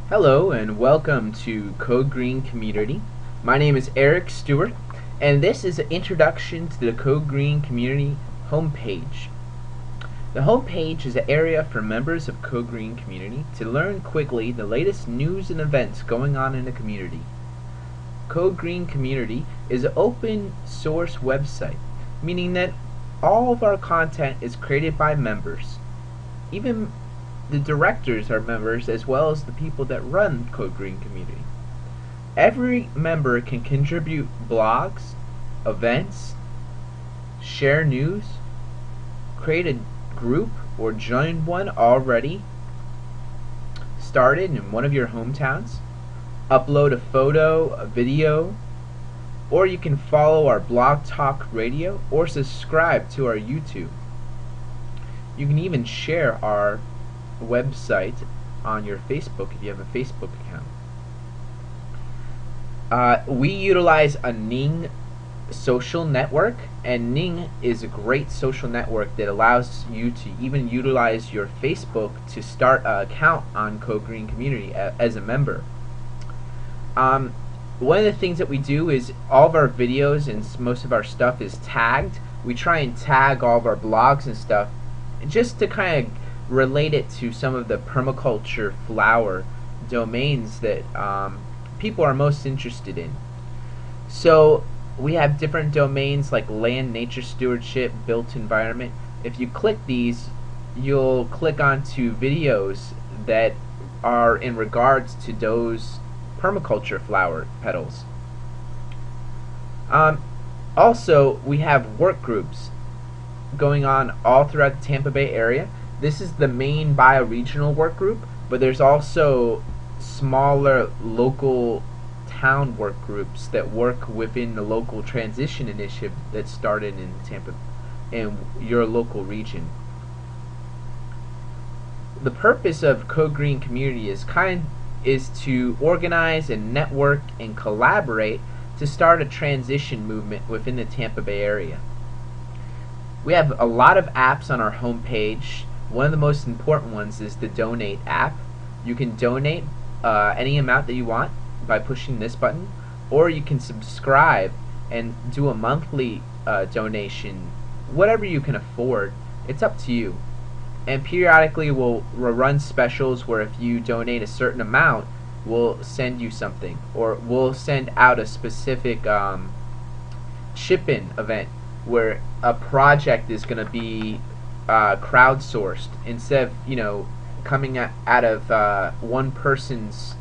Hello and welcome to Code Green Community. My name is Eric Stewart, and this is an introduction to the Code Green Community homepage. The homepage is an area for members of Code Green Community to learn quickly the latest news and events going on in the community. Code Green Community is an open source website, meaning that all of our content is created by members. Even the directors are members, as well as the people that run Code Green Community. Every member can contribute blogs, events, share news, create a group or join one already started in one of your hometowns, upload a photo, a video, or you can follow our Blog Talk Radio or subscribe to our YouTube. You can even share our website on your Facebook if you have a Facebook account. We utilize a Ning social network, and Ning is a great social network that allows you to even utilize your Facebook to start an account on Code Green Community as a member. One of the things that we do is all of our videos and most of our stuff is tagged. We try and tag all of our blogs and stuff just to kind of relate it to some of the permaculture flower domains that people are most interested in. So we have different domains like land, nature stewardship, built environment. If you click these, you'll click onto videos that are in regards to those permaculture flower petals. Also, we have work groups going on all throughout the Tampa Bay area. This is the main bioregional work group, but there's also smaller local town work groups that work within the local transition initiative that started in Tampa, in your local region. The purpose of Code Green Community is to organize and network and collaborate to start a transition movement within the Tampa Bay area. We have a lot of apps on our homepage. One of the most important ones is the Donate app. You can donate any amount that you want by pushing this button, or you can subscribe and do a monthly donation, whatever you can afford. It's up to you. And periodically we'll run specials where if you donate a certain amount, we'll send you something, or we'll send out a specific ship-in event where a project is going to be crowdsourced instead of coming out of one person's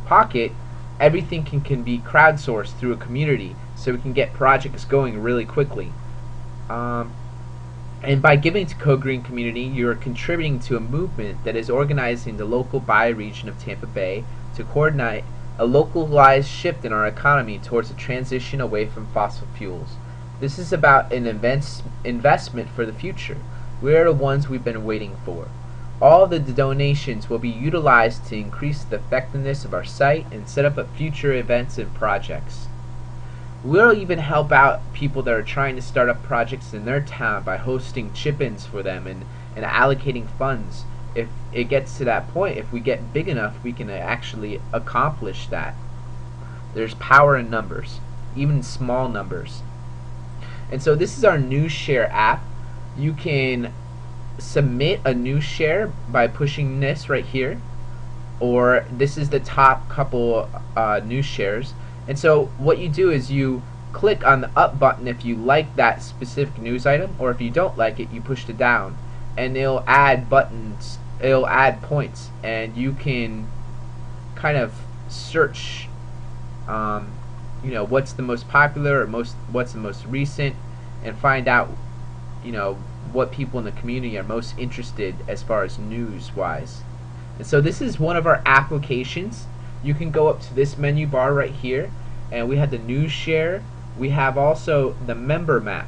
pocket. Everything can be crowdsourced through a community, so we can get projects going really quickly. And by giving to Code Green Community, you're contributing to a movement that is organizing the local bioregion of Tampa Bay to coordinate a localized shift in our economy towards a transition away from fossil fuels. This is about an investment for the future. We are the ones we've been waiting for. All the donations will be utilized to increase the effectiveness of our site and set up future events and projects. We'll even help out people that are trying to start up projects in their town by hosting chip-ins for them and allocating funds. If it gets to that point, if we get big enough, we can actually accomplish that. There's power in numbers, even small numbers. And so this is our news share app. You can submit a news share by pushing this right here, or this is the top couple news shares. And so what you do is you click on the up button if you like that specific news item, or if you don't like it, you push it down, and it'll add buttons, it'll add points, and you can kind of search what's the most popular or what's the most recent, and find out what people in the community are most interested as far as news wise. And so this is one of our applications. You can go up to this menu bar right here, and we have the news share. We have also the member map.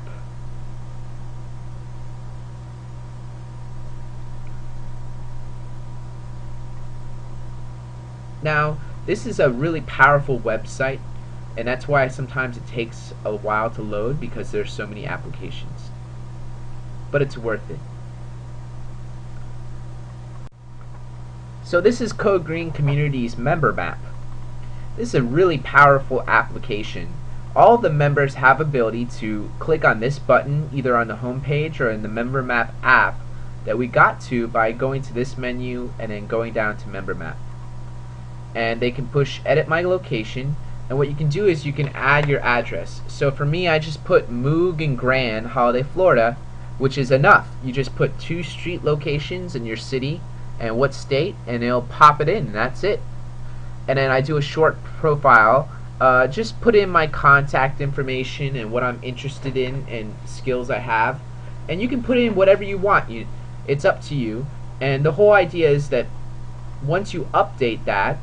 Now this is a really powerful website, and that's why sometimes it takes a while to load, because there's so many applications. But it's worth it. So this is Code Green Community's member map. This is a really powerful application. All the members have ability to click on this button either on the home page or in the member map app that we got to by going to this menu and then going down to member map. And they can push edit my location, and what you can do is you can add your address. So for me, I just put Moog and Grand, Holiday, Florida, which is enough. You just put 2 street locations in your city and what state, and it'll pop it in, and that's it. And then I do a short profile, just put in my contact information and what I'm interested in and skills I have, and you can put in whatever you want. It's up to you. And the whole idea is that once you update that,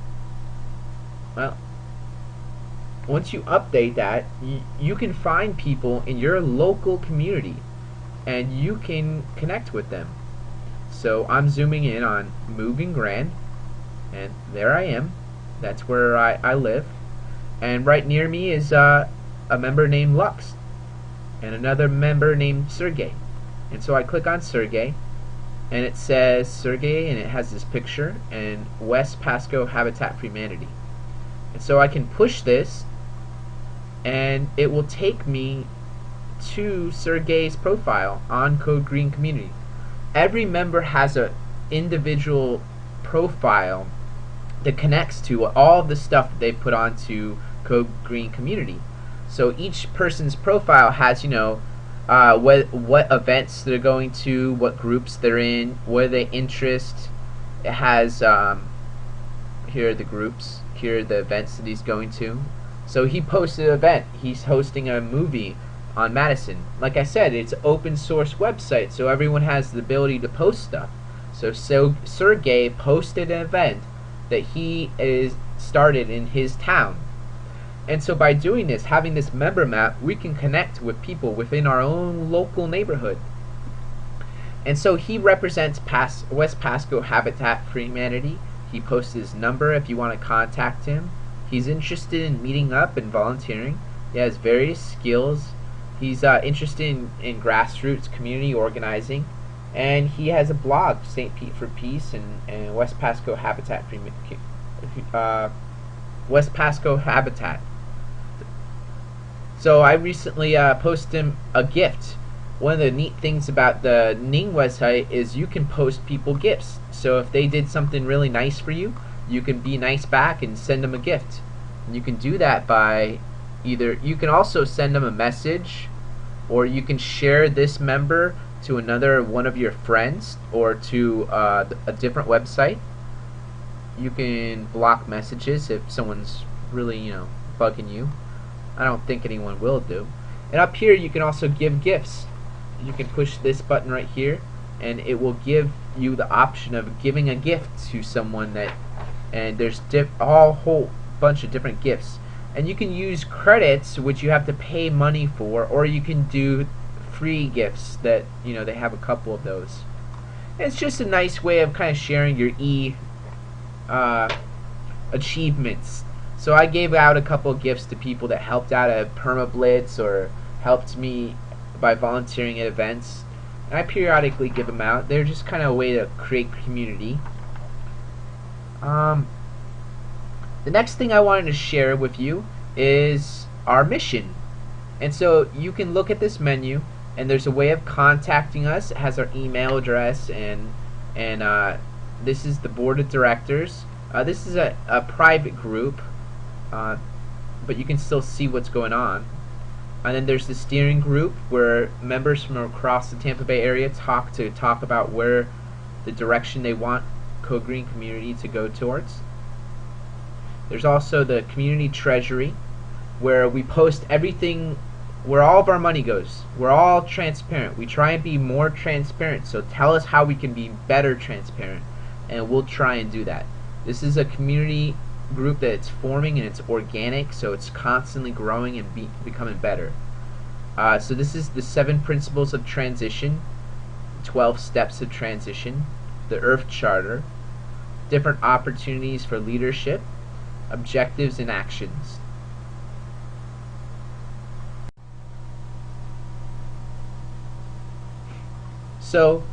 you can find people in your local community and you can connect with them. So I'm zooming in on Moog and Grand, and there I am. That's where I live. And right near me is a member named Lux and another member named Sergey. And so I click on Sergey, and it says Sergey, and it has this picture, and West Pasco Habitat for Humanity. And so I can push this, and it will take me to Sergey's profile on Code Green Community. Every member has an individual profile that connects to all the stuff that they put onto Code Green Community. So each person's profile has, what events they're going to, what groups they're in, what are they interest. It has here are the groups, here are the events that he's going to. So he posted an event. He's hosting a movie on Madison. Like I said, it's an open source website, so everyone has the ability to post stuff. So Sergey posted an event that he is started in his town. And so by doing this, having this member map, we can connect with people within our own local neighborhood. And so he represents West Pasco Habitat for Humanity. He posts his number if you want to contact him. He's interested in meeting up and volunteering. He has various skills. He's interested in grassroots community organizing. And he has a blog, St. Pete for Peace and West Pasco Habitat for West Pasco Habitat. So I recently posted him a gift. One of the neat things about the Ning website is you can post people gifts. So if they did something really nice for you, you can be nice back and send them a gift. And you can do that by you can also send them a message, or you can share this member to another one of your friends or to a different website. You can block messages if someone's really bugging you. I don't think anyone will do. And up here you can also give gifts. You can push this button right here, and it will give you the option of giving a gift to someone and there's a whole bunch of different gifts. And you can use credits, which you have to pay money for, or you can do free gifts that they have a couple of those. And it's just a nice way of kind of sharing your achievements. So I gave out a couple of gifts to people that helped out at PermaBlitz or helped me by volunteering at events. And I periodically give them out. They're just kind of a way to create community. The next thing I wanted to share with you is our mission. And so you can look at this menu, and there's a way of contacting us. It has our email address, and this is the board of directors. This is a private group, but you can still see what's going on. And then there's the steering group, where members from across the Tampa Bay area talk about where the direction they want Code Green Community to go towards. There's also the community treasury, where we post everything, where all of our money goes. We're all transparent. We try and be more transparent, so tell us how we can be better transparent, and we'll try and do that. This is a community group that's forming, and it's organic, so it's constantly growing and becoming better. So this is the 7 principles of transition, 12 steps of transition, the Earth Charter, different opportunities for leadership, objectives and actions. So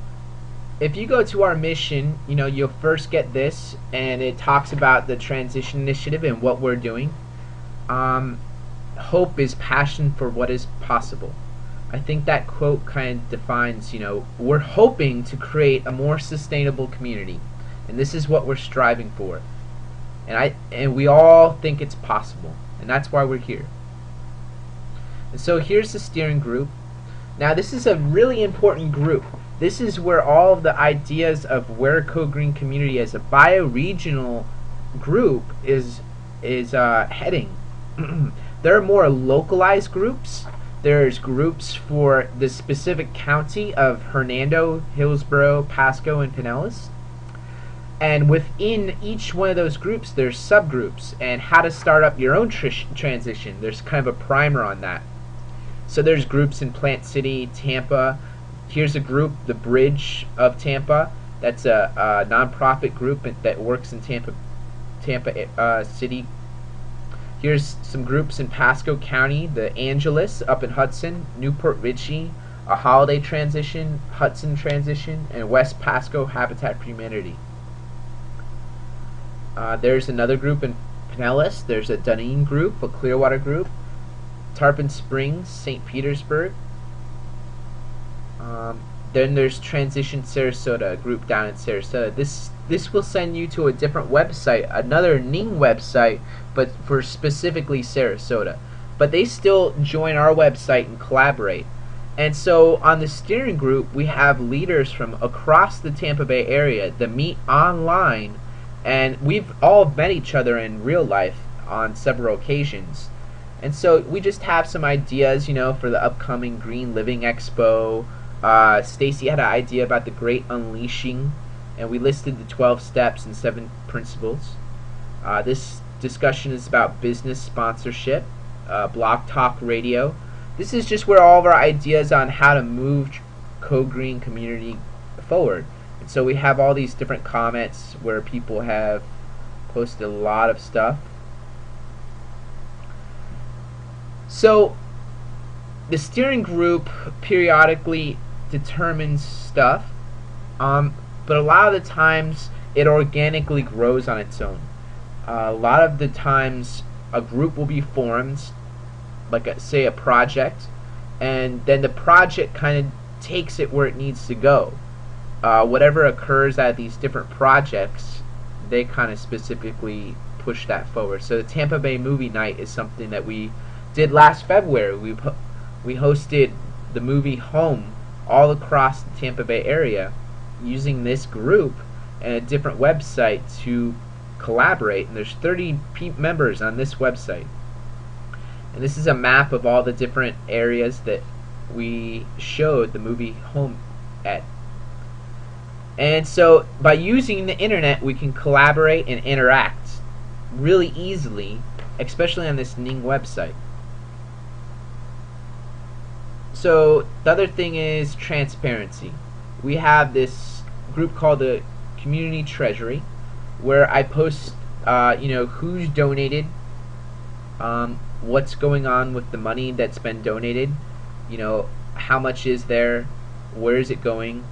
if you go to our mission, you'll first get this, and it talks about the transition initiative and what we're doing. Hope is passion for what is possible. I think that quote kind of defines, we're hoping to create a more sustainable community, and this is what we're striving for. And we all think it's possible, and that's why we're here. And so here's the steering group. Now this is a really important group. This is where all of the ideas of where Code Green Community as a bioregional group is heading. There are more localized groups. There's groups for the specific county of Hernando, Hillsborough, Pasco, and Pinellas. And within each one of those groups, there's subgroups and how to start up your own transition. There's kind of a primer on that. So there's groups in Plant City, Tampa. Here's a group, the Bridge of Tampa. That's a nonprofit group that works in Tampa City. Here's some groups in Pasco County, the Angeles up in Hudson, Newport Richey, a Holiday Transition, Hudson Transition, and West Pasco Habitat for Humanity. There's another group in Pinellas. There's a Dunedin group, a Clearwater group, Tarpon Springs, St. Petersburg. Then there's Transition Sarasota, a group down in Sarasota. This will send you to a different website, another Ning website, but for specifically Sarasota. But they still join our website and collaborate. And so on the steering group, we have leaders from across the Tampa Bay area that meet online, and we've all met each other in real life on several occasions. And so we just have some ideas, for the upcoming Green Living Expo. Stacey had an idea about the Great Unleashing, and we listed the 12 steps and 7 principles. This discussion is about business sponsorship, Blog Talk Radio. This is just where all of our ideas on how to move Code Green Community forward. And so we have all these different comments where people have posted a lot of stuff. So the steering group periodically determines stuff, but a lot of the times it organically grows on its own. A lot of the times a group will be formed, like say a project, and then the project kind of takes it where it needs to go. Whatever occurs at these different projects, they kind of specifically push that forward. So the Tampa Bay Movie Night is something that we did last February. We hosted the movie Home all across the Tampa Bay area using this group and a different website to collaborate. And there's 30 members on this website. And this is a map of all the different areas that we showed the movie Home at. And so by using the internet, we can collaborate and interact really easily, especially on this Ning website. So the other thing is transparency. We have this group called the Community Treasury, where I post who's donated, what's going on with the money that's been donated, how much is there, where is it going.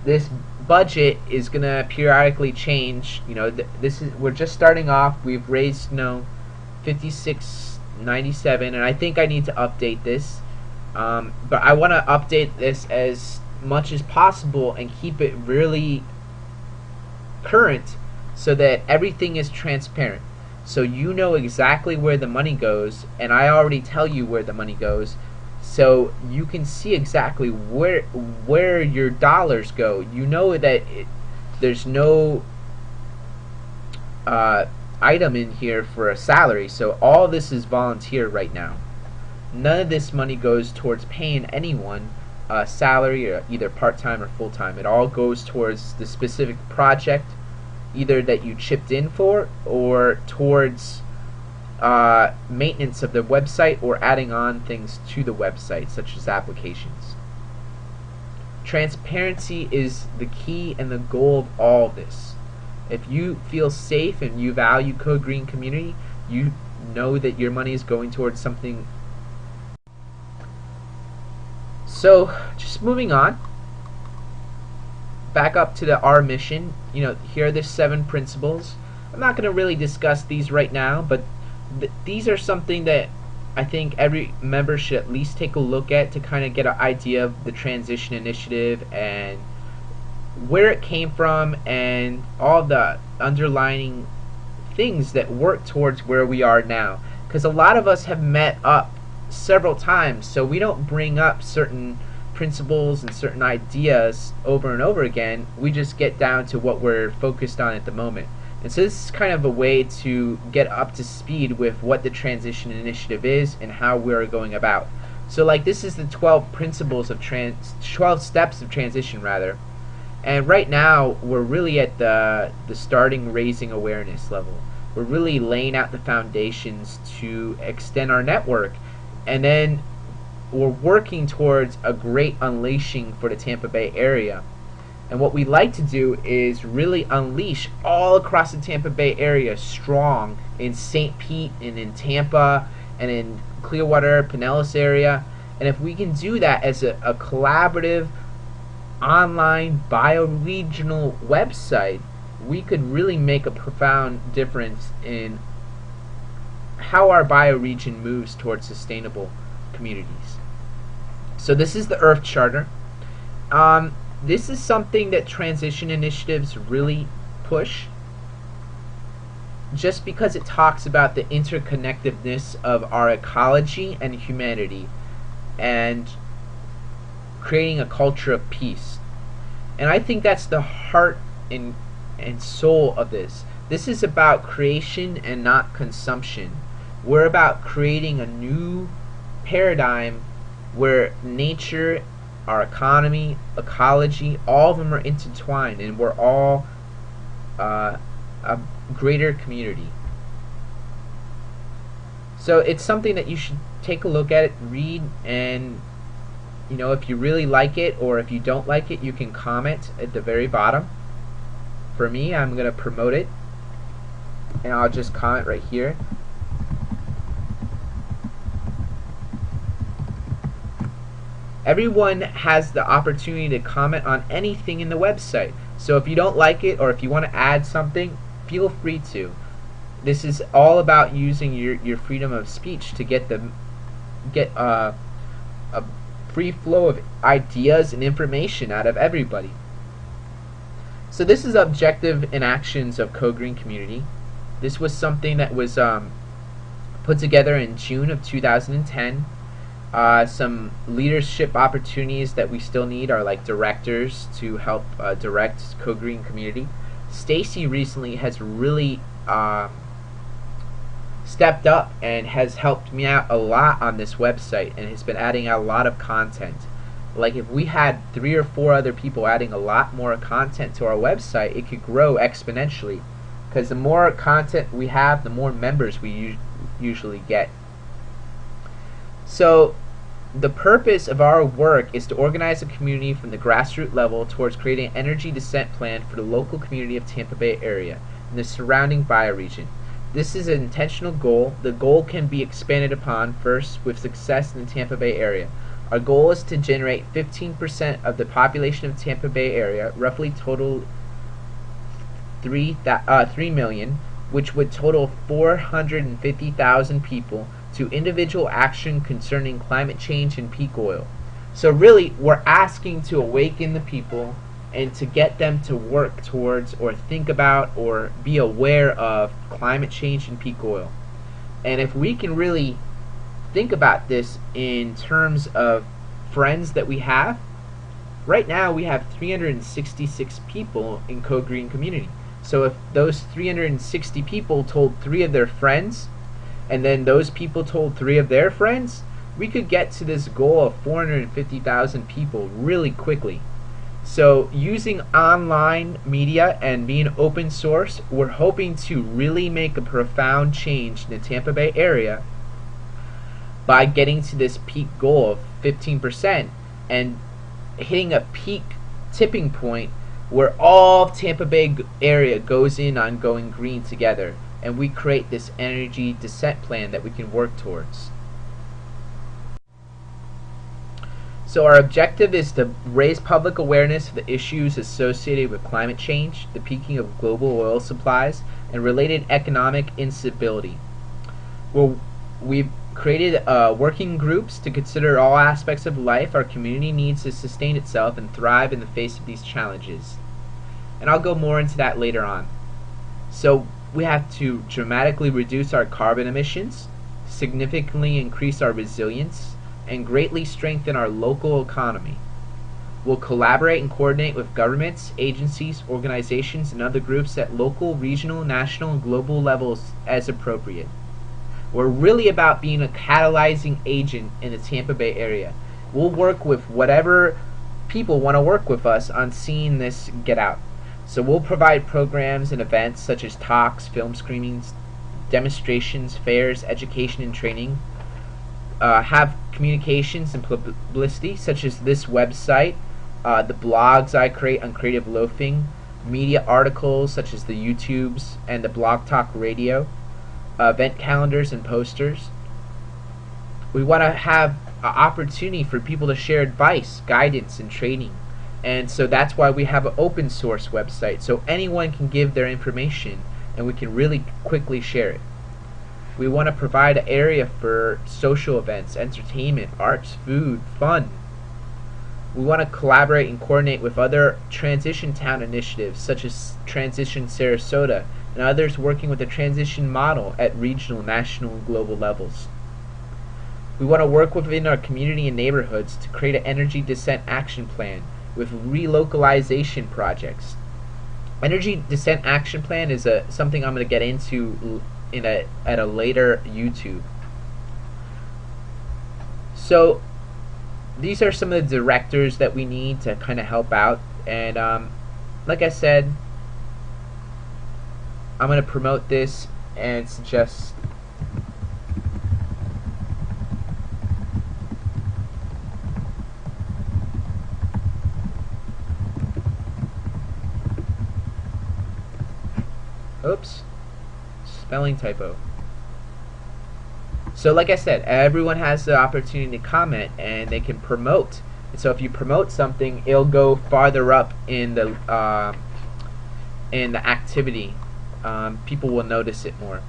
This budget is gonna periodically change. We're just starting off. We've raised $56.97, and I think I need to update this. But I want to update this as much as possible and keep it really current so that everything is transparent. So you know exactly where the money goes, and I already tell you where the money goes, so you can see exactly where your dollars go. You know that there's no item in here for a salary, so all this is volunteer right now. None of this money goes towards paying anyone a salary, or either part-time or full-time. It all goes towards the specific project, either that you chipped in for, or towards maintenance of the website, or adding on things to the website, such as applications. Transparency is the key and the goal of all this. If you feel safe and you value Code Green Community, you know that your money is going towards something. So, just moving on. back up to our mission. Here are the 7 principles. I'm not going to really discuss these right now, but these are something that I think every member should at least take a look at to kind of get an idea of the transition initiative and where it came from and all the underlying things that work towards where we are now. Because a lot of us have met up several times, so we don't bring up certain principles and certain ideas over and over again. We just get down to what we're focused on at the moment. And so this is kind of a way to get up to speed with what the transition initiative is and how we're going about. So like this is the 12 principles of 12 steps of transition rather. And right now we're really at the starting raising awareness level. We're really laying out the foundations to extend our network, and then we're working towards a great unleashing for the Tampa Bay area. And what we like to do is really unleash all across the Tampa Bay area strong in St. Pete and in Tampa and in Clearwater, Pinellas area. And if we can do that as a collaborative online bioregional website, we could really make a profound difference in how our bioregion moves towards sustainable communities. So this is the Earth Charter. This is something that transition initiatives really push, just because it talks about the interconnectedness of our ecology and humanity and creating a culture of peace. And I think that's the heart and soul of this. This is about creation and not consumption. We're about creating a new paradigm where nature, our economy, ecology, all of them are intertwined, and we're all a greater community. So it's something that you should take a look at, read, and if you really like it or if you don't like it, you can comment at the very bottom. For me, I'm going to promote it, and I'll just comment right here. Everyone has the opportunity to comment on anything in the website. So if you don't like it or if you want to add something, feel free to. This is all about using your freedom of speech to get a free flow of ideas and information out of everybody. So this is objective and actions of Co-Green Community. This was something that was put together in June of 2010. Some leadership opportunities that we still need are like directors to help direct Co-Green Community. Stacey recently has really stepped up and has helped me out a lot on this website and has been adding out a lot of content. Like if we had 3 or 4 other people adding a lot more content to our website, it could grow exponentially, because the more content we have, the more members we usually get. So the purpose of our work is to organize a community from the grassroots level towards creating an energy descent plan for the local community of Tampa Bay area and the surrounding bioregion. This is an intentional goal. The goal can be expanded upon first with success in the Tampa Bay area. Our goal is to generate 15% of the population of Tampa Bay area, roughly total 3 million, which would total 450,000 people, to individual action concerning climate change and peak oil. So really, we're asking to awaken the people and to get them to work towards or think about or be aware of climate change and peak oil. And if we can really think about this in terms of friends that we have, right now we have 366 people in Co-Green Community. So if those 360 people told 3 of their friends, and then those people told 3 of their friends, we could get to this goal of 450,000 people really quickly. So using online media and being open source, we're hoping to really make a profound change in the Tampa Bay area by getting to this peak goal of 15% and hitting a peak tipping point where all of Tampa Bay area goes in on going green together, and we create this energy descent plan that we can work towards. So our objective is to raise public awareness of the issues associated with climate change, the peaking of global oil supplies, and related economic instability. Well, we've created working groups to consider all aspects of life our community needs to sustain itself and thrive in the face of these challenges. And I'll go more into that later on. So we have to dramatically reduce our carbon emissions, significantly increase our resilience, and greatly strengthen our local economy. We'll collaborate and coordinate with governments, agencies, organizations, and other groups at local, regional, national, and global levels as appropriate. We're really about being a catalyzing agent in the Tampa Bay area. We'll work with whatever people want to work with us on seeing this get out. So we'll provide programs and events such as talks, film screenings, demonstrations, fairs, education and training. Have communications and publicity such as this website, the blogs I create on Creative Loafing, media articles such as the YouTubes and the Blog Talk Radio, event calendars and posters. We want to have an opportunity for people to share advice, guidance, and training. And so that's why we have an open source website, so anyone can give their information and we can really quickly share it. We want to provide an area for social events, entertainment, arts, food, fun. We want to collaborate and coordinate with other transition town initiatives such as Transition Sarasota and others working with the transition model at regional, national, and global levels. We want to work within our community and neighborhoods to create an energy descent action plan with relocalization projects. Energy descent action plan is something I'm going to get into at a later YouTube. So these are some of the directors that we need to kind of help out, and like I said, I'm going to promote this and suggest oops, spelling typo. So like I said, everyone has the opportunity to comment and they can promote. And so if you promote something, it'll go farther up in the activity. People will notice it more,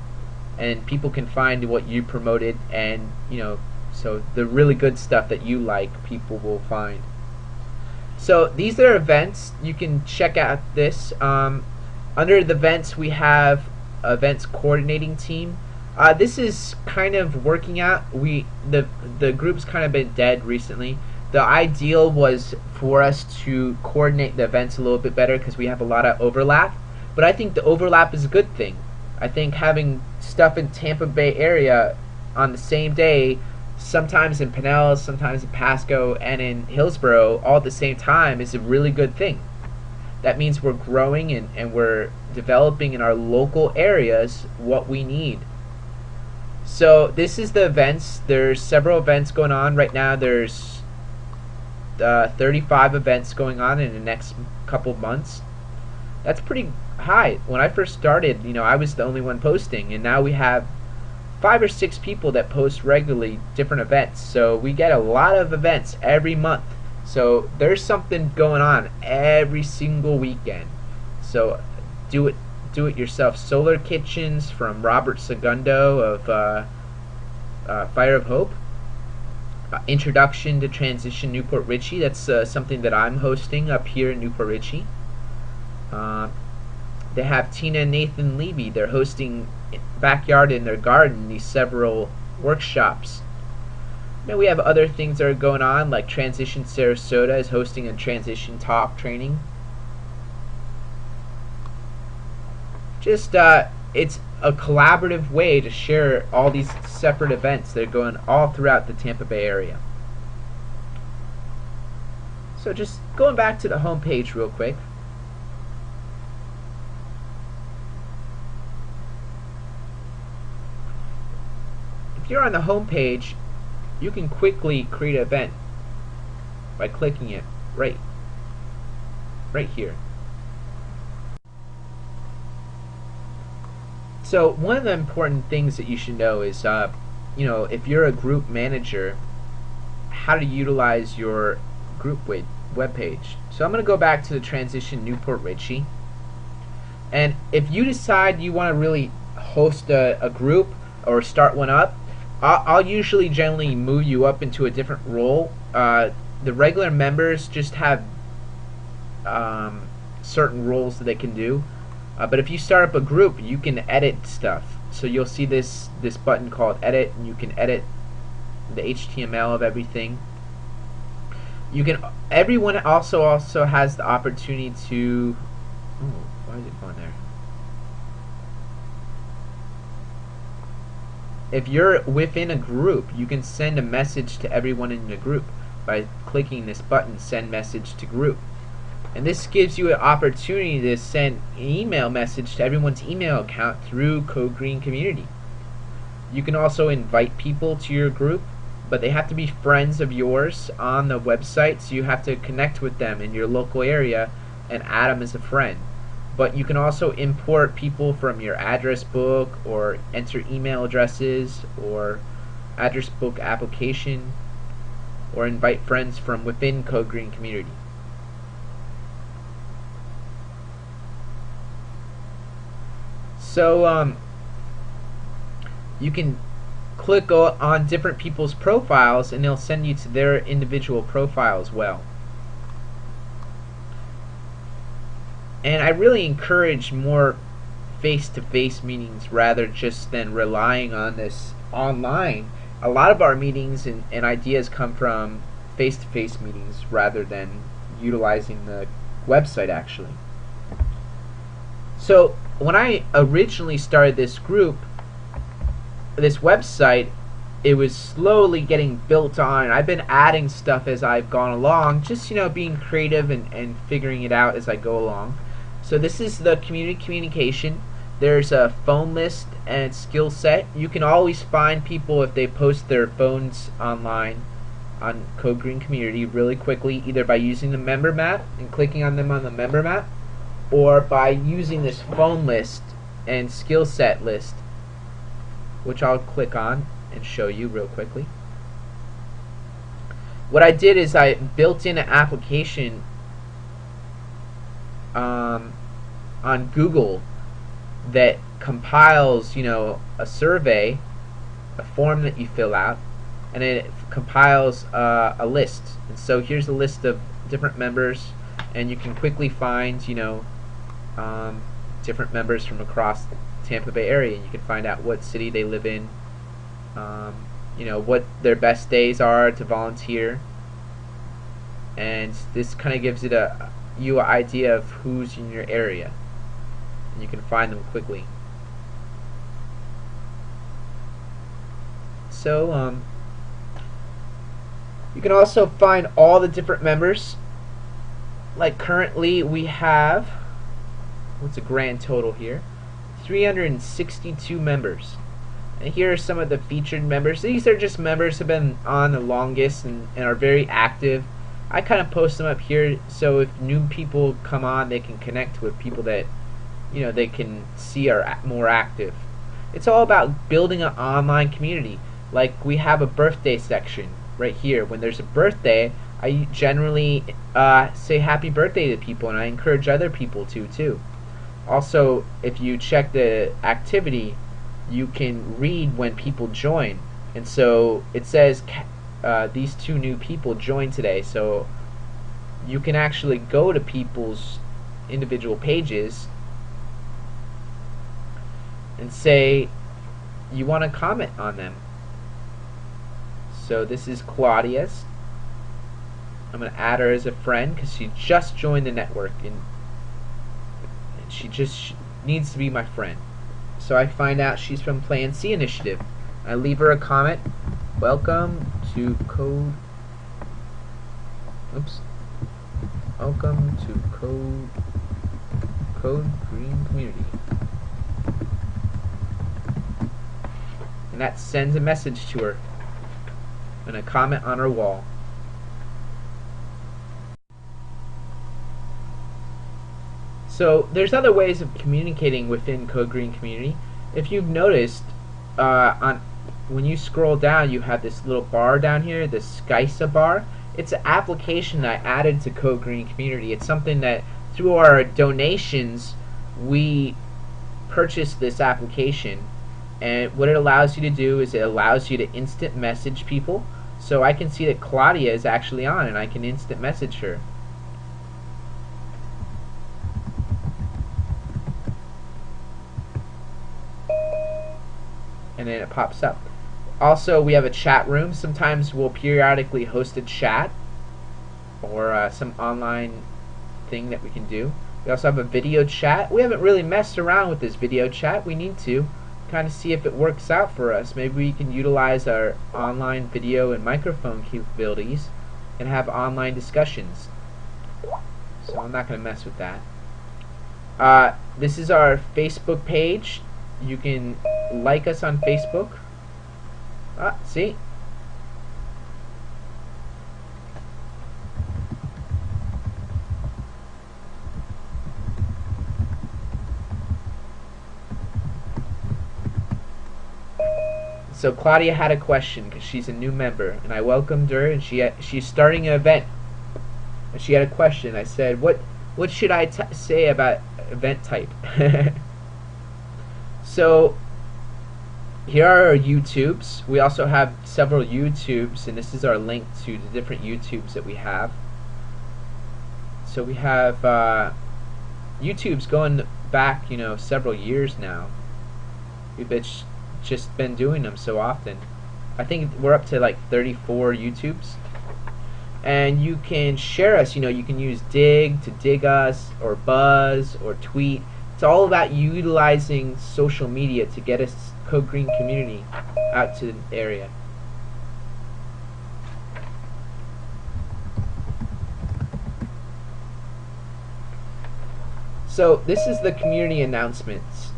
and people can find what you promoted, and so the really good stuff that you like, people will find. So these are events. You can check out this. Under the events, we have events coordinating team. This is kind of working out. The group's kind of been dead recently. The ideal was for us to coordinate the events a little bit better because we have a lot of overlap. But I think the overlap is a good thing. I think having stuff in Tampa Bay area on the same day, sometimes in Pinellas, sometimes in Pasco, and in Hillsborough all at the same time is a really good thing. That means we're growing and we're developing in our local areas what we need. So this is the events. There's several events going on right now. There's 35 events going on in the next couple of months. That's pretty high. When I first started, I was the only one posting, and now we have 5 or 6 people that post regularly different events. So we get a lot of events every month. So there's something going on every single weekend. So do it yourself. Solar Kitchens from Robert Segundo of Fire of Hope. Introduction to Transition Newport Richey. That's something that I'm hosting up here in Newport Richey. They have Tina and Nathan Levy. They're hosting Backyard in Their Garden, these several workshops. And we have other things that are going on, like Transition Sarasota is hosting a transition talk training. Just it's a collaborative way to share all these separate events that are going all throughout the Tampa Bay area. So just going back to the home page real quick. If you're on the home page, you can quickly create an event by clicking it right here. So one of the important things that you should know is, if you're a group manager, how to utilize your group web page. So I'm going to go back to the transition Newport Richie. And if you decide you want to really host a group or start one up, I'll usually generally move you up into a different role. The regular members just have certain roles that they can do. But if you start up a group, you can edit stuff. So you'll see this button called edit, and you can edit the HTML of everything. Everyone also has the opportunity to, why is it going there? If you're within a group, you can send a message to everyone in the group by clicking this button, send message to group. And this gives you an opportunity to send an email message to everyone's email account through Code Green Community. You can also invite people to your group, but they have to be friends of yours on the website, so you have to connect with them in your local area and add them as a friend. But you can also import people from your address book, or enter email addresses, or address book application, or invite friends from within Code Green Community. So you can click on different people's profiles, and they'll send you to their individual profile as well. And I really encourage more face-to-face meetings rather just than relying on this online. A lot of our meetings and ideas come from face-to-face meetings rather than utilizing the website actually. So when I originally started this group, this website, it was slowly getting built on. I've been adding stuff as I've gone along, just being creative and figuring it out as I go along. So this is the community communication. There's a phone list and skill set. You can always find people if they post their phones online on Code Green Community really quickly, either by using the member map and clicking on them on the member map, or by using this phone list and skill set list, which I'll click on and show you real quickly. What I did is I built in an application on Google that compiles, a survey, a form that you fill out, and it compiles a list. And so here's a list of different members, and you can quickly find, different members from across the Tampa Bay area. You can find out what city they live in, what their best days are to volunteer, and this kind of gives it you an idea of who's in your area, and you can find them quickly. So you can also find all the different members. Like currently we have, what's the grand total here? 362 members. And here are some of the featured members. These are just members who have been on the longest and are very active. I kind of post them up here so if new people come on, they can connect with people that they can see are more active. It's all about building an online community. Like we have a birthday section right here. When there's a birthday, I generally say happy birthday to people, and I encourage other people to too. Also, if you check the activity, you can read when people join, and so it says these 2 new people joined today. So you can actually go to people's individual pages and say you want to comment on them. So this is Claudia's. I'm going to add her as a friend because she just joined the network and she just needs to be my friend. So I find out she's from Plan C Initiative. I leave her a comment. Welcome to Code Green Community. And that sends a message to her and a comment on her wall. So there's other ways of communicating within Code Green Community. If you've noticed, on when you scroll down, you have this little bar down here, the Skysa bar. It's an application that I added to Code Green Community. It's something that through our donations we purchased this application, and what it allows you to do is it allows you to instant message people. So I can see that Claudia is actually on, and I can instant message her. And then it pops up. Also, we have a chat room. Sometimes we'll periodically host a chat or some online thing that we can do. We also have a video chat. We haven't really messed around with this video chat. We need to kind of see if it works out for us. Maybe we can utilize our online video and microphone capabilities and have online discussions. So I'm not going to mess with that. This is our Facebook page. You can like us on Facebook. See? So Claudia had a question because she's a new member, and I welcomed her, and she's starting an event, and she had a question. I said, what should I say about event type? So here are our YouTubes. We also have several YouTubes, and this is our link to the different YouTubes that we have. So we have YouTubes going back, several years now. We've just been doing them so often. I think we're up to like 34 YouTubes. And you can share us, you can use Dig to dig us, or Buzz, or Tweet. It's all about utilizing social media to get us Code Green Community out to the area. So this is the community announcements.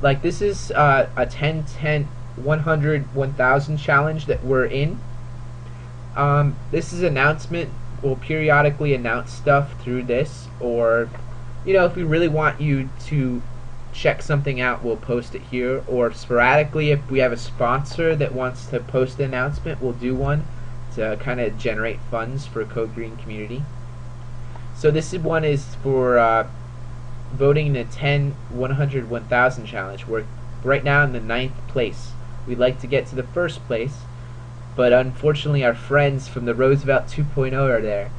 Like, this is a 10, 10, 100, 1000 challenge that we're in. This is an announcement. We'll periodically announce stuff through this, or if we really want you to check something out, we'll post it here, or sporadically if we have a sponsor that wants to post an announcement, we'll do one to kind of generate funds for Code Green Community. So this one is for voting in the 10, 100, 1000 challenge. We're right now in the 9th place. We'd like to get to the 1st place, but unfortunately our friends from the Roosevelt 2.0 are there.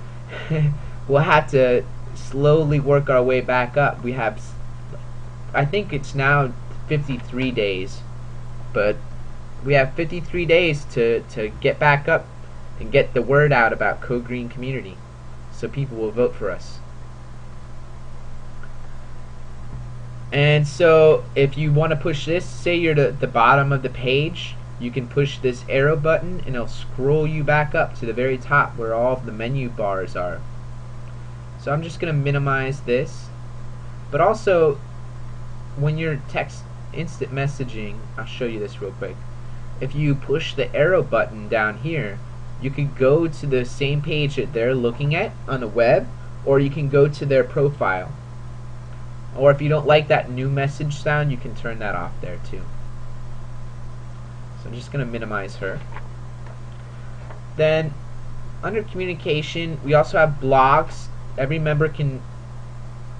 We'll have to slowly work our way back up. We have, I think it's now 53 days, but we have 53 days to get back up and get the word out about Code Green Community, so people will vote for us. And so if you want to push this, say you're at the bottom of the page, you can push this arrow button and it'll scroll you back up to the very top where all of the menu bars are. So I'm just going to minimize this. But also, when you're text instant messaging, I'll show you this real quick. If you push the arrow button down here, you can go to the same page that they're looking at on the web, or you can go to their profile. Or if you don't like that new message sound, you can turn that off there too. So I'm just going to minimize her. Then under communication, we also have blogs. Every member can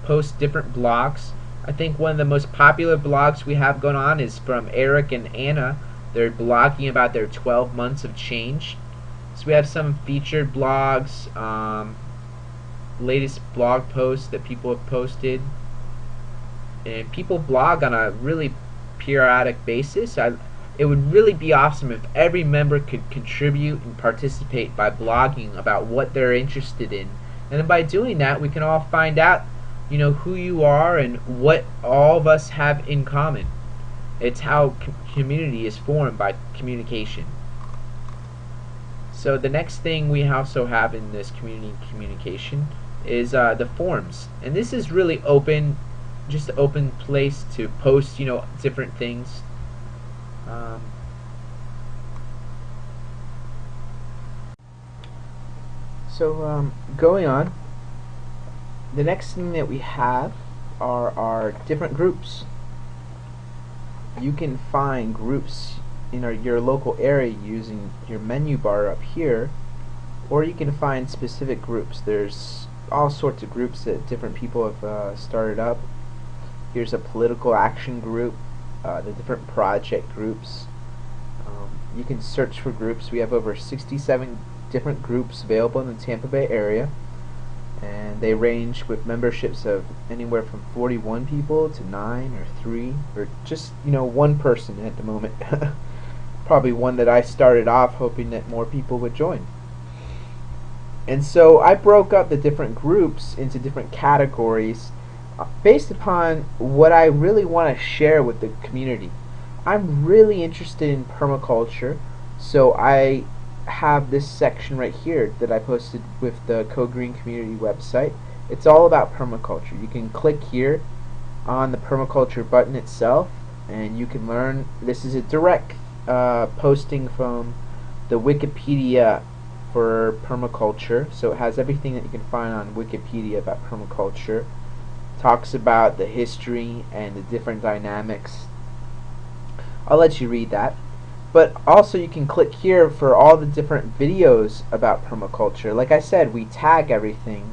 post different blogs. I think one of the most popular blogs we have going on is from Eric and Anna. They're blogging about their 12 months of change. So we have some featured blogs, latest blog posts that people have posted. And people blog on a really periodic basis. It would really be awesome if every member could contribute and participate by blogging about what they're interested in. And then by doing that, we can all find out, who you are and what all of us have in common. It's how community is formed, by communication. So the next thing we also have in this community communication is the forums. And this is really open, just an open place to post, different things. Going on, the next thing that we have are our different groups. You can find groups your local area using your menu bar up here, or you can find specific groups. There's all sorts of groups that different people have started up. Here's a political action group, the different project groups. You can search for groups. We have over 67 different groups available in the Tampa Bay area, and they range with memberships of anywhere from 41 people to 9 or 3 or just one person at the moment. Probably one that I started off hoping that more people would join. And so I broke up the different groups into different categories based upon what I really want to share with the community. I'm really interested in permaculture, so I have this section right here that I posted with the Code Green community website. It's all about permaculture. You can click here on the permaculture button itself and you can learn. This is a direct posting from the Wikipedia for permaculture, so it has everything that you can find on Wikipedia about permaculture. Talks about the history and the different dynamics. I'll let you read that. But also you can click here for all the different videos about permaculture. Like I said, we tag everything,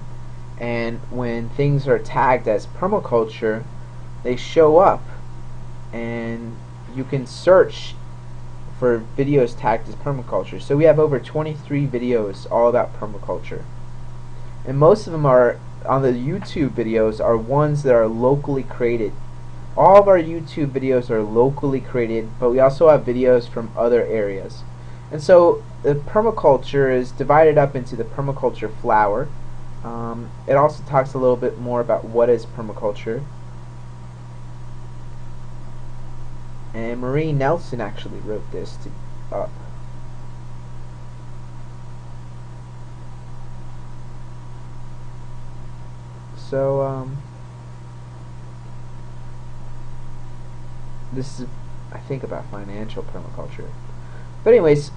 and when things are tagged as permaculture, they show up, and you can search for videos tagged as permaculture. So we have over 23 videos all about permaculture, and most of them are on the YouTube videos are ones that are locally created. All of our YouTube videos are locally created, but we also have videos from other areas. And so the permaculture is divided up into the permaculture flower. It also talks a little bit more about what is permaculture. And Marie Nelson actually wrote this up. So this is, I think, about financial permaculture. But anyways,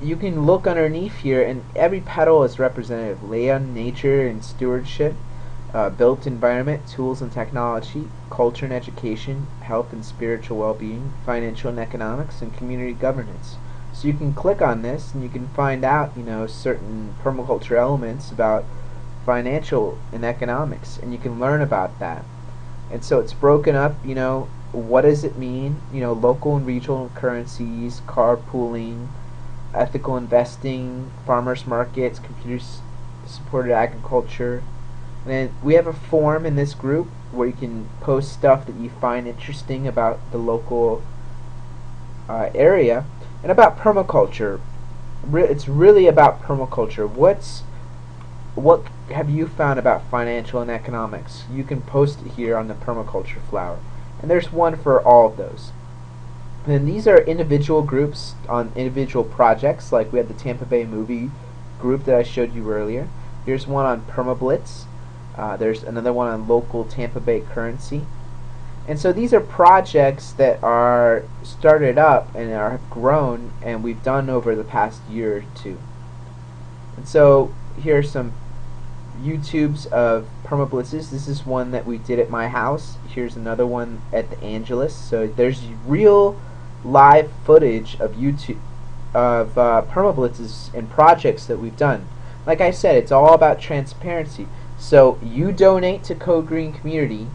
you can look underneath here, and every petal is representative: land, nature, and stewardship, built environment, tools and technology, culture and education, health and spiritual well-being, financial and economics, and community governance. So you can click on this and you can find out, certain permaculture elements about financial and economics, and you can learn about that. And so it's broken up, what does it mean, local and regional currencies, carpooling, ethical investing, farmers markets, computer supported agriculture. And then we have a form in this group where you can post stuff that you find interesting about the local area. And about permaculture, it's really about permaculture. What have you found about financial and economics? You can post it here on the permaculture flower, and there's one for all of those. And these are individual groups on individual projects, like we had the Tampa Bay movie group that I showed you earlier. Here's one on permablitz. There's another one on local Tampa Bay currency. And so these are projects that are started up and have grown, and we've done over the past year or two. And so here are some YouTubes of permablitzes. This is one that we did at my house. Here's another one at the Angelus. So there's real live footage of YouTube of permablitzes and projects that we've done. Like I said, it's all about transparency. So you donate to Code Green Community,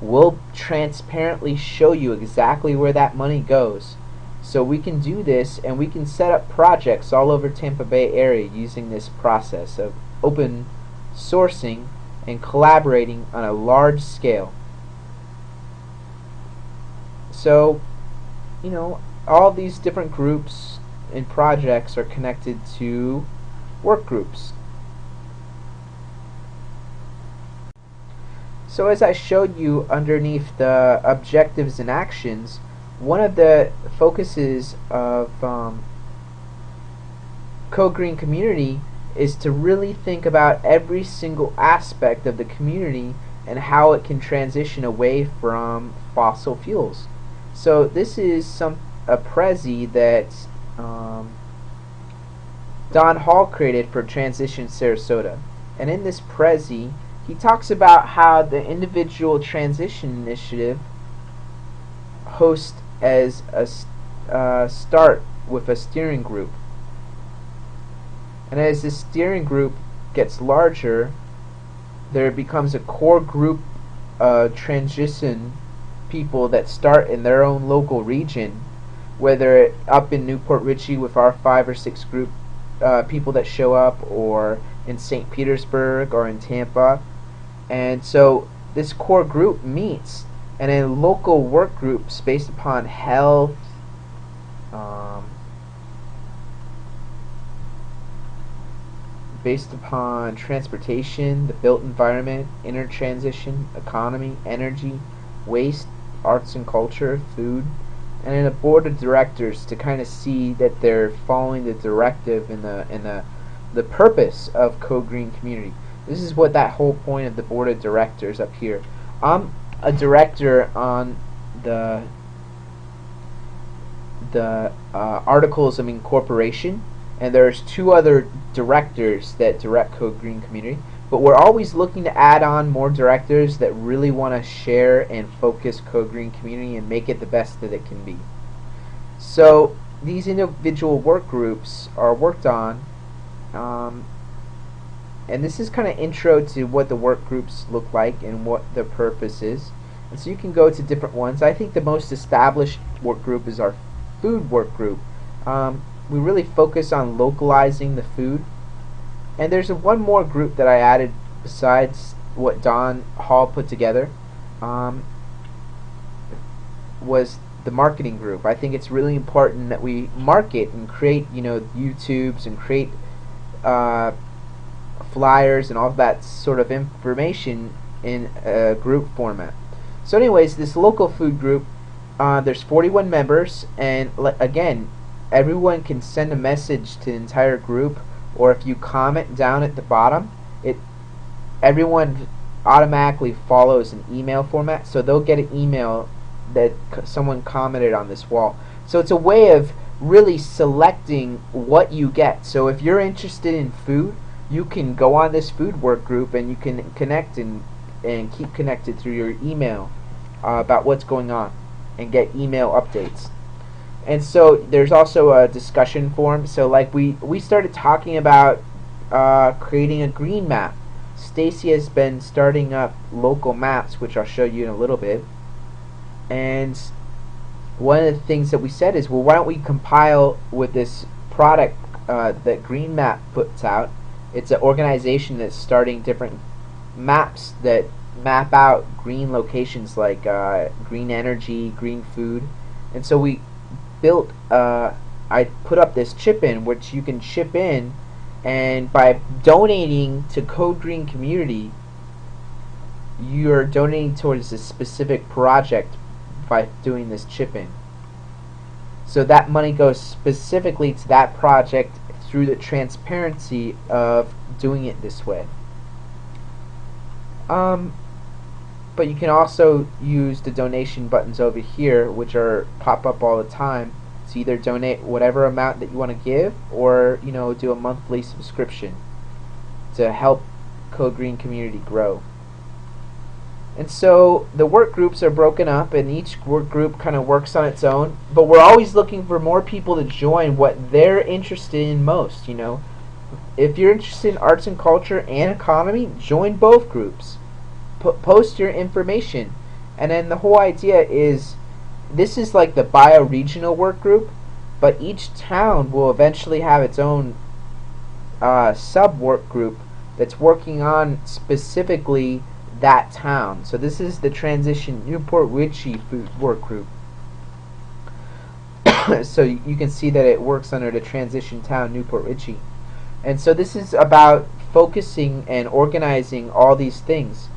we'll transparently show you exactly where that money goes. So we can do this, and we can set up projects all over Tampa Bay area using this process of open sourcing and collaborating on a large scale. So, all these different groups and projects are connected to work groups. So as I showed you underneath the objectives and actions, one of the focuses of Code Green Community is to really think about every single aspect of the community and how it can transition away from fossil fuels. So this is a Prezi that Don Hall created for Transition Sarasota. And in this Prezi, he talks about how the individual transition initiative hosts as start with a steering group. And as this steering group gets larger, there becomes a core group transition people that start in their own local region, whether up in Newport Richey with our 5 or 6 group people that show up, or in St. Petersburg or in Tampa. And so this core group meets, and in local work groups based upon health, based upon transportation, the built environment, inner transition, economy, energy, waste, arts and culture, food, and in a board of directors to kind of see that they're following the directive and the purpose of Code Green Community. This is what that whole point of the board of directors up here. I'm a director on the Articles of Incorporation, and there's 2 other directors that direct Code Green Community, but we're always looking to add on more directors that really want to share and focus Code Green Community and make it the best that it can be. So these individual work groups are worked on, and this is kind of intro to what the work groups look like and what the purpose is. And so you can go to different ones. I think the most established work group is our food work group. We really focus on localizing the food. And there's one more group that I added besides what Don Hall put together, was the marketing group. I think it's really important that we market and create, YouTubes and create flyers and all of that sort of information in a group format. So anyways, this local food group, there's 41 members, and again, everyone can send a message to the entire group, or if you comment down at the bottom, everyone automatically follows an email format, so they'll get an email that someone commented on this wall. So it's a way of really selecting what you get. So if you're interested in food, you can go on this food work group and you can connect and keep connected through your email about what's going on and get email updates. And so there's also a discussion forum. So like we started talking about creating a green map. Stacey has been starting up local maps, which I'll show you in a little bit. And one of the things that we said is, well, why don't we compile with this product that Green Map puts out. It's an organization that's starting different maps that map out green locations like green energy, green food. And so we built, I put up this chip in, which you can chip in, and by donating to Code Green Community, you're donating towards a specific project by doing this chip in. So that money goes specifically to that project through the transparency of doing it this way. But you can also use the donation buttons over here, which pop up all the time, to either donate whatever amount that you want to give, or do a monthly subscription to help Code Green Community grow. And so the work groups are broken up, and each work group kind of works on its own, but we're always looking for more people to join what they're interested in most. If you're interested in arts and culture and economy, join both groups. Post your information. And then the whole idea is, this is like the bioregional work group, but each town will eventually have its own sub work group that's working on specifically that town. So this is the Transition Newport Richey Food Work Group. So you can see that it works under the Transition Town Newport Richey. And so this is about focusing and organizing all these things.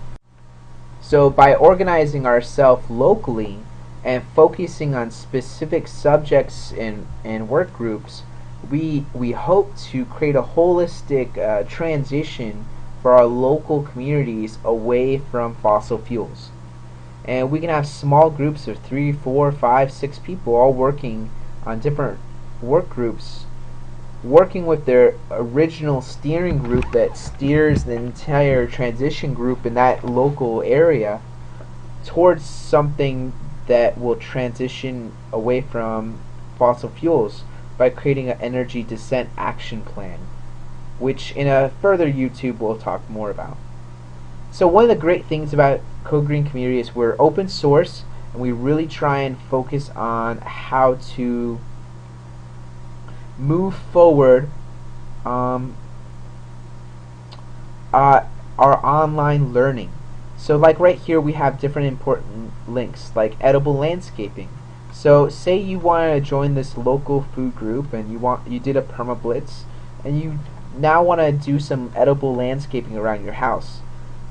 So by organizing ourselves locally and focusing on specific subjects and work groups, we hope to create a holistic transition for our local communities away from fossil fuels. And we can have small groups of 3, 4, 5, 6 people all working on different work groups, working with their original steering group that steers the entire transition group in that local area towards something that will transition away from fossil fuels by creating an energy descent action plan, which in a further YouTube we'll talk more about. So one of the great things about Code Green Community is we're open source, and we really try and focus on how to move forward our online learning. So like right here we have different important links like edible landscaping. So say you want to join this local food group and you did a permablitz and you now want to do some edible landscaping around your house.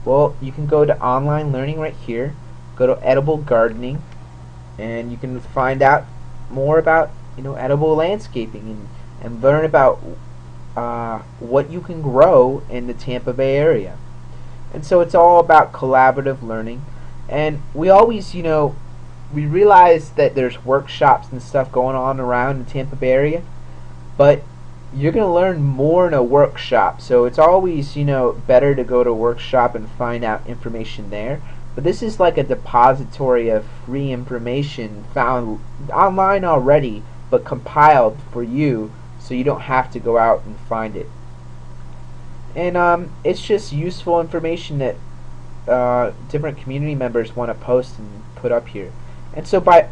Well, you can go to online learning right here, go to edible gardening, and you can find out more about edible landscaping and learn about what you can grow in the Tampa Bay area. And so it's all about collaborative learning. And we always, we realize that there's workshops and stuff going on around the Tampa Bay area, but you're going to learn more in a workshop. So it's always, better to go to a workshop and find out information there. But this is like a depository of free information found online already, but compiled for you so you don't have to go out and find it. And it's just useful information that different community members want to post and put up here. And so by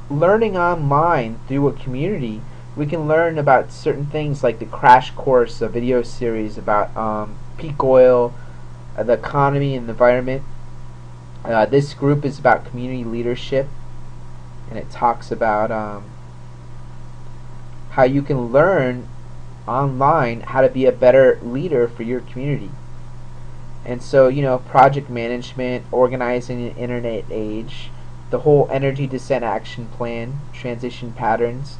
learning online through a community, we can learn about certain things like the crash course, a video series about peak oil, the economy and the environment. This group is about community leadership, and it talks about how you can learn online how to be a better leader for your community. And so, project management, organizing an internet age, the whole energy descent action plan, transition patterns,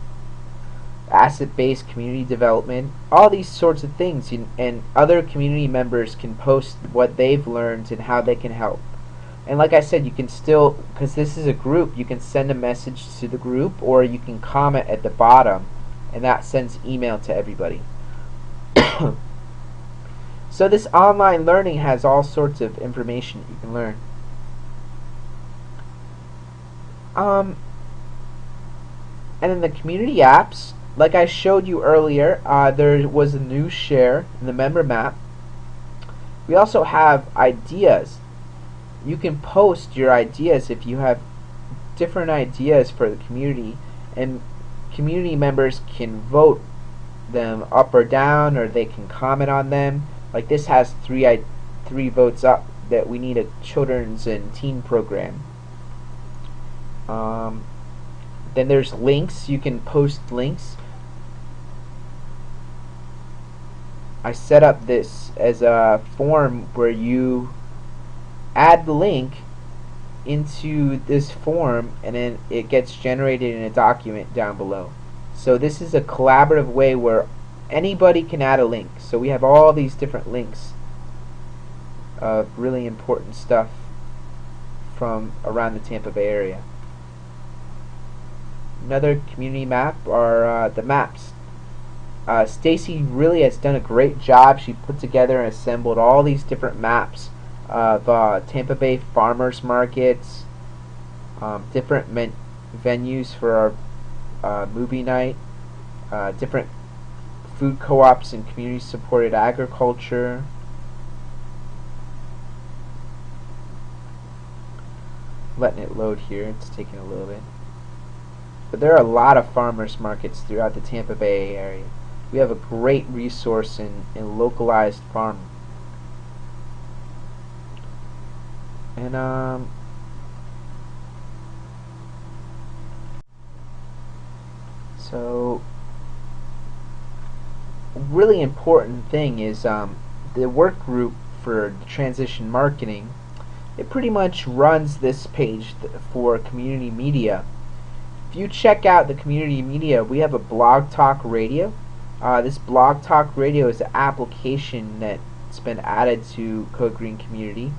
asset-based community development, all these sorts of things, and other community members can post what they've learned and how they can help. And like I said, you can still, because this is a group, you can send a message to the group, or you can comment at the bottom, and that sends email to everybody. So this online learning has all sorts of information you can learn. And in the community apps, like I showed you earlier, there was a new share in the member map. We also have ideas. You can post your ideas if you have different ideas for the community, and community members can vote them up or down, or they can comment on them. Like this has three votes up that we need a children's and teen program. Then there's links. You can post links. I set up this as a form where you add the link into this form, and then it gets generated in a document down below. So this is a collaborative way where anybody can add a link. So we have all these different links of really important stuff from around the Tampa Bay area. Another community map are the maps. Stacey really has done a great job. She put together and assembled all these different maps of Tampa Bay farmers markets, different venues for our movie night, different food co-ops and community supported agriculture. Letting it load here, it's taking a little bit. But there are a lot of farmers markets throughout the Tampa Bay area. We have a great resource in localized farming. And so really important thing is the work group for transition marketing. It pretty much runs this page for community media. If you check out the community media, we have a Blog Talk Radio. This Blog Talk Radio is an application that's been added to Code Green Community,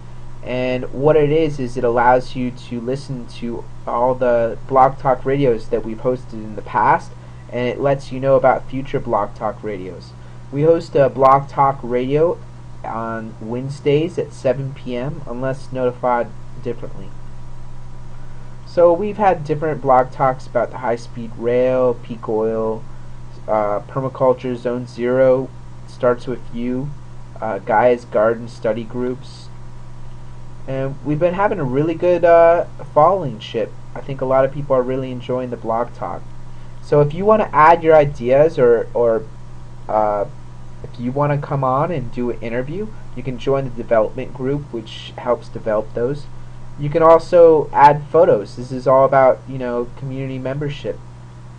and what it is it allows you to listen to all the Blog Talk radios that we've hosted in the past, and it lets you know about future Blog Talk radios. We host a Blog Talk Radio on Wednesdays at 7 p.m. unless notified differently. So we've had different blog talks about the high-speed rail, peak oil, permaculture, zone zero, starts with you, Gaia's garden study groups, and we've been having a really good followingship. I think a lot of people are really enjoying the blog talk. So if you want to add your ideas, or if you want to come on and do an interview, you can join the development group, which helps develop those. You can also add photos. This is all about, community membership.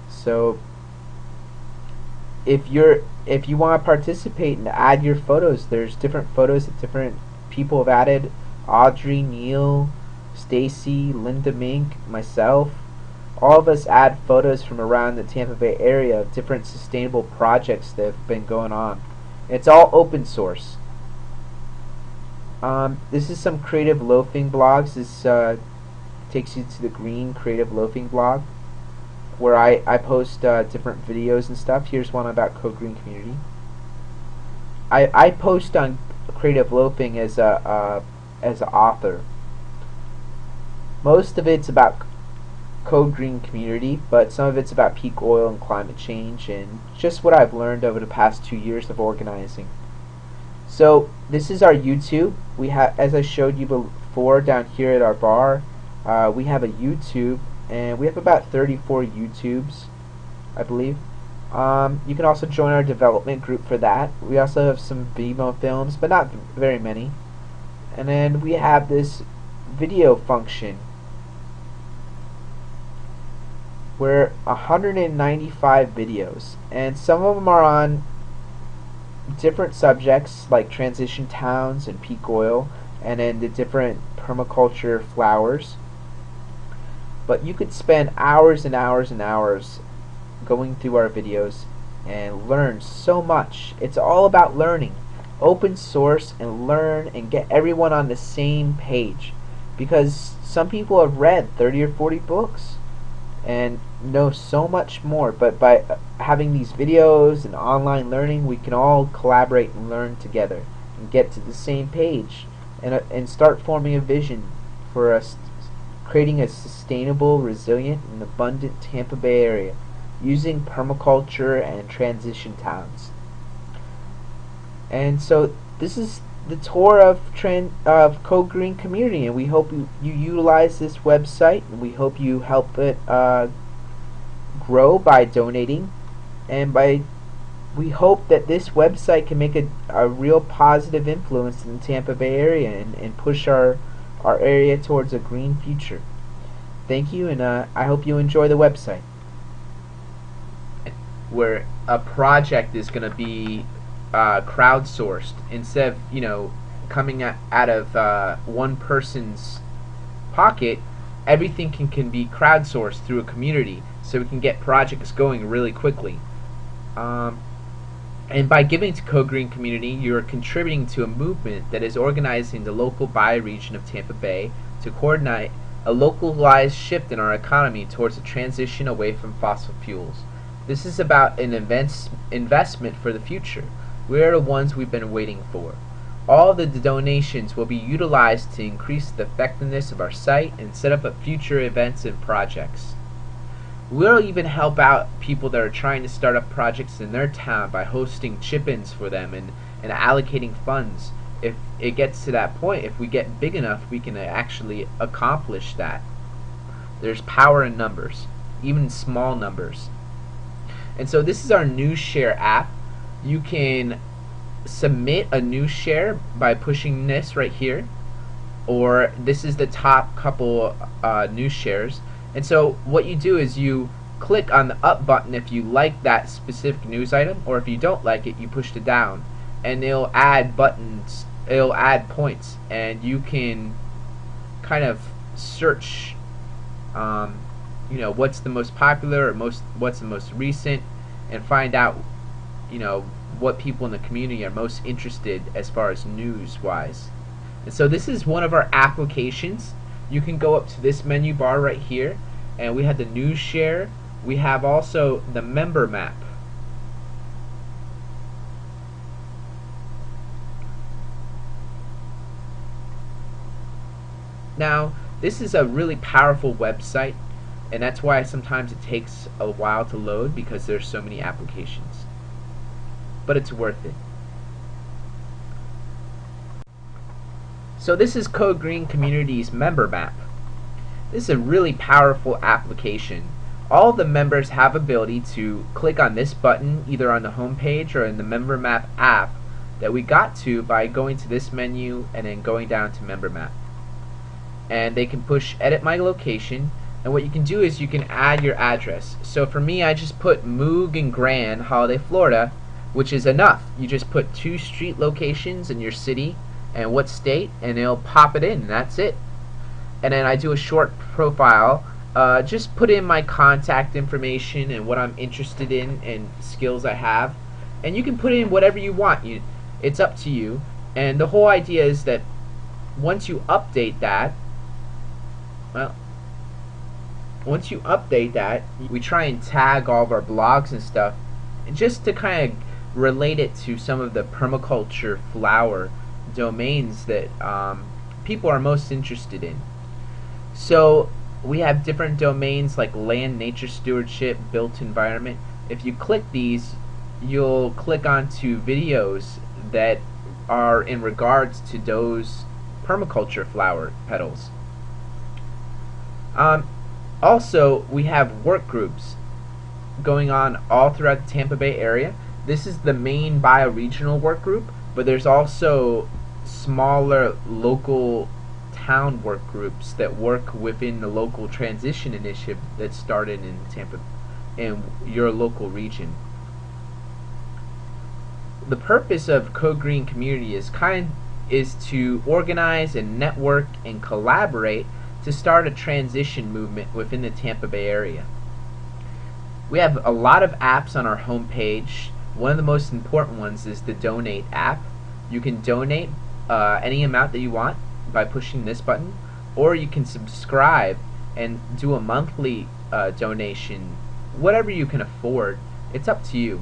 So if you want to participate and add your photos, there's different photos that different people have added. Audrey, Neil, Stacey, Linda Mink, myself. All of us add photos from around the Tampa Bay area of different sustainable projects that have been going on. It's all open source. This is some creative loafing blogs. This takes you to the green creative loafing blog, where I post different videos and stuff. Here's one about Code Green Community. I post on creative loafing as an author. Most of it's about Code Green Community, but some of it's about peak oil and climate change and just what I've learned over the past 2 years of organizing. So this is our YouTube. We have, as I showed you before down here at our bar, we have a YouTube, and we have about 34 YouTubes, I believe. You can also join our development group for that. We also have some Vimo films, but not very many. And then we have this video function where 195 videos, and some of them are on different subjects like transition towns and peak oil, and then the different permaculture flowers. But you could spend hours and hours and hours going through our videos and learn so much. It's all about learning. Open source and learn and get everyone on the same page, because some people have read 30 or 40 books and know so much more, but by having these videos and online learning, we can all collaborate and learn together and get to the same page, and start forming a vision for us creating a sustainable, resilient, and abundant Tampa Bay area using permaculture and transition towns. And so this is the tour of Code Green Community, and we hope you utilize this website, and we hope you help it grow by donating, and we hope that this website can make a real positive influence in the Tampa Bay area and push our area towards a green future. Thank you, and I hope you enjoy the website. Where a project is going to be crowdsourced instead of coming out of one person's pocket. Everything can be crowdsourced through a community, so we can get projects going really quickly. And by giving to Code Green Community, you are contributing to a movement that is organizing the local bioregion of Tampa Bay to coordinate a localized shift in our economy towards a transition away from fossil fuels. This is about an investment for the future. We are the ones we've been waiting for. All the donations will be utilized to increase the effectiveness of our site and set up future events and projects. We'll even help out people that are trying to start up projects in their town by hosting chip-ins for them and allocating funds. If it gets to that point, if we get big enough, we can actually accomplish that. There's power in numbers, even small numbers. And so this is our news share app. You can submit a news share by pushing this right here, or this is the top couple news shares. And so what you do is you click on the up button if you like that specific news item, or if you don't like it, you push it down, and it'll add buttons, it'll add points, and you can kind of search what's the most popular or what's the most recent, and find out what people in the community are most interested as far as news wise. And so this is one of our applications. You can go up to this menu bar right here, and we have the news share. We have also the member map. Now This is a really powerful website, and that's why sometimes it takes a while to load, because there's so many applications. But it's worth it. So this is Code Green Community's member map. This is a really powerful application. All the members have ability to click on this button either on the home page or in the member map app that we got to by going to this menu and then going down to member map. And they can push edit my location, and what you can do is you can add your address. So for me, I just put Moog and Grand, Holiday, Florida, which is enough. You just put 2 street locations in your city and what state, and it'll pop it in, and that's it. And then I do a short profile, just put in my contact information and what I'm interested in and skills I have, and you can put in whatever you want. It's up to you. And the whole idea is that once you update that, we try and tag all of our blogs and stuff, just to kind of relate it to some of the permaculture flower domains that people are most interested in. So we have different domains like land, nature, stewardship, built environment. If you click these, you'll click onto videos that are in regards to those permaculture flower petals. Also, we have work groups going on all throughout the Tampa Bay area. This is the main bioregional work group, but there's also smaller local town work groups that work within the local transition initiative that started in Tampa, in your local region. The purpose of Code Green Community is to organize and network and collaborate to start a transition movement within the Tampa Bay area. We have a lot of apps on our homepage. One of the most important ones is the Donate app. You can donate any amount that you want by pushing this button, or you can subscribe and do a monthly donation, whatever you can afford. It's up to you.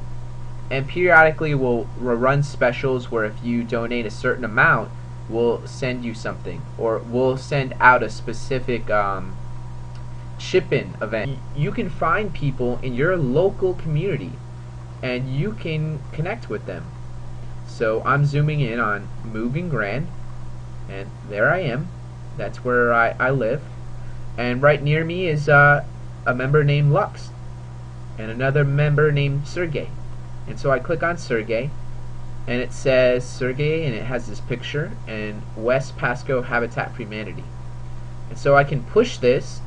And periodically we'll run specials where if you donate a certain amount, we'll send you something, or we'll send out a specific ship-in event. You can find people in your local community and you can connect with them. So I'm zooming in on Moog and Grand, and there I am. That's where I live. And right near me is a member named Lux and another member named Sergey. And so I click on Sergey, and it says Sergey, and it has this picture, and West Pasco Habitat for Humanity. And so I can push this,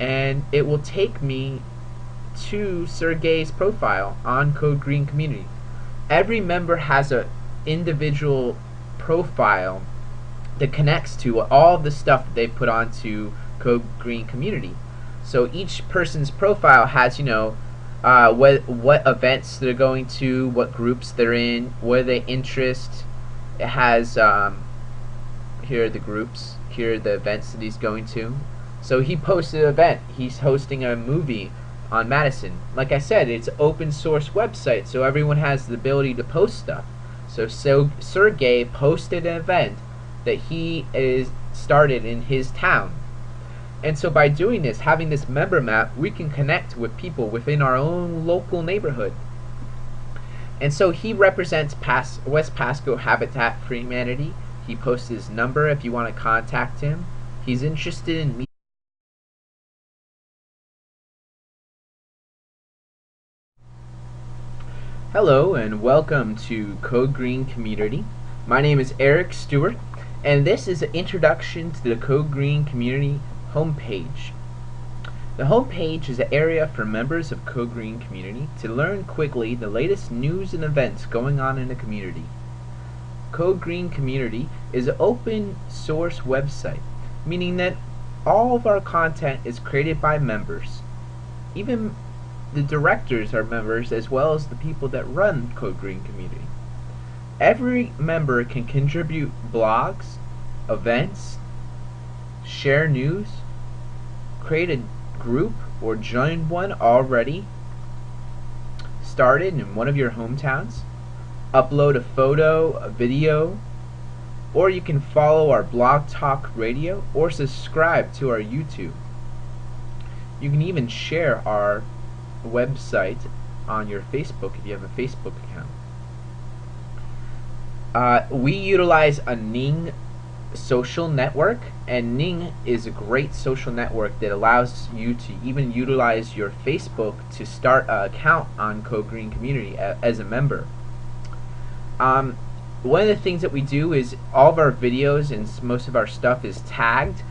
and it will take me to Sergey's profile on Code Green Community. Every member has an individual profile that connects to all the stuff that they put onto Code Green Community. So each person's profile has, what events they're going to, what groups they're in, what are they interest. It has here are the groups, here are the events that he's going to. So he posted an event. He's hosting a movie on Madison. Like I said, it's an open source website, so everyone has the ability to post stuff. So Sergey posted an event that he is started in his town. And so by doing this, having this member map, we can connect with people within our own local neighborhood. And so he represents West Pasco Habitat for Humanity. He posts his number if you want to contact him. He's interested in meeting. Hello and welcome to Code Green Community. My name is Eric Stewart, and this is an introduction to the Code Green Community homepage. The homepage is an area for members of Code Green Community to learn quickly the latest news and events going on in the community. Code Green Community is an open source website, meaning that all of our content is created by members. Even the directors are members, as well as the people that run Code Green Community. Every member can contribute blogs, events, share news, create a group, or join one already started in one of your hometowns, upload a photo, a video, or you can follow our Blog Talk Radio or subscribe to our YouTube. You can even share our website on your Facebook if you have a Facebook account. We utilize a Ning social network, and Ning is a great social network that allows you to even utilize your Facebook to start an account on Code Green Community as a member. One of the things that we do is all of our videos and most of our stuff is tagged,